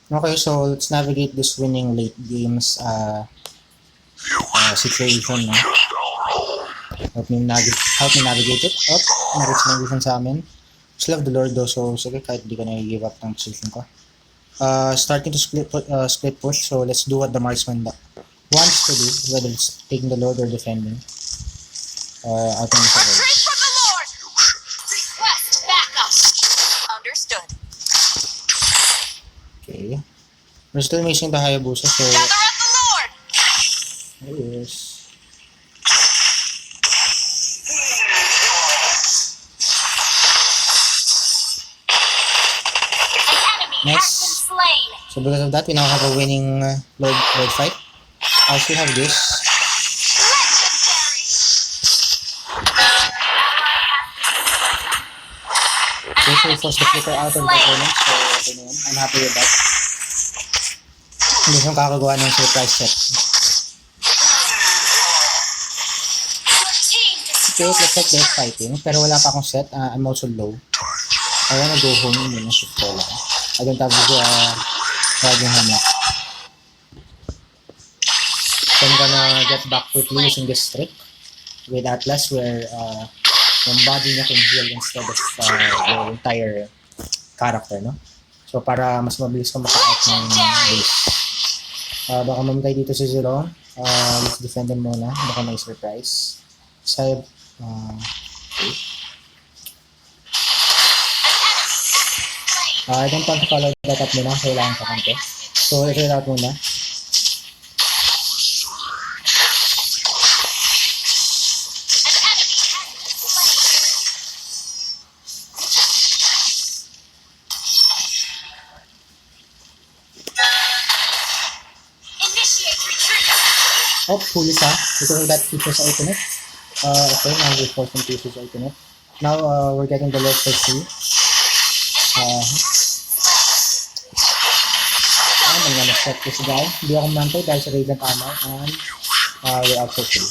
Okay, so let's navigate this winning late games situation. No? Help me navigate it. Na-reach na vision sa amin. Still have the Lord though, so sige, kahit di ko na-give up ng position ko. Starting to split push, so let's do what the marksman wants to do, whether it's taking the Lord or defending. I think it's Retreat from the Lord! Request backup! Understood. Okay. We're still missing the Hayabusa, so... Gather up the Lord! Yes. An enemy has been slain! So because of that, we now have a winning Lord fight. I still have this. Legendary! This will force the flicker out of the opponent, so okay na yun. I'm happy with that. Hindi siyang kakagawa ng surprise set. Okay, let's like they're fighting. Pero wala pa akong set. I'm also low. I wanna go home muna, shift ko lang. I don't have dragging hammock. So I'm gonna get back quickly using this trick with Atlas where yung body niya can heal instead of your entire character, no? So para mas mabilis ka maka-out ng base. Baka mamatay dito si Zero. Let's defend him muna. Baka may surprise. Side. Okay. I don't want to follow that up muna. Kailangan ka kante. So let's try it out muna. Hopefully sa because of that feature sa ultimate. Okay, now we're forcing pieces ultimate. Now we're getting the Lord for free. I'm gonna set this guy. Hindi ako mantay dahil sa Radiant Armor and we're out for free.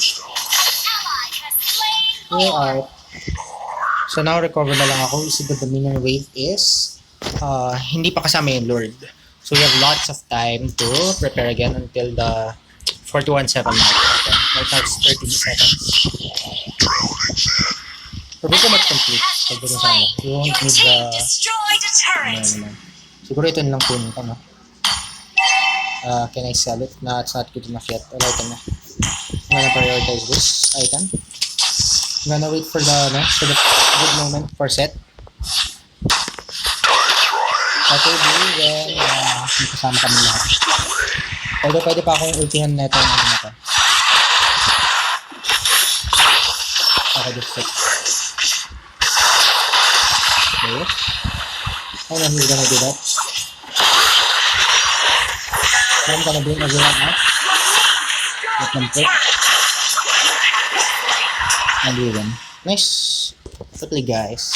We're out. So now recover na lang ako. You see that the minion wave is hindi pa kasama yung Lord. So we have lots of time to prepare again until the 41-7 mark. Okay. Right now it's 13 seconds. Pero we cannot complete. Siguro sana. We won't need the... Ano. Siguro ito nilang kunin ko, no? Can I sell it? No, it's not good enough yet. Alright na. I'm gonna prioritize this item. I'm gonna wait for the good moment for set. Okay, then may kasama kami lahat. Although pwede pa akong ultihan na ito na ito. Okay, just set. Okay. I know he's gonna do that. I'm gonna bring everyone out. Let them play. And we win. Nice. Quickly, guys.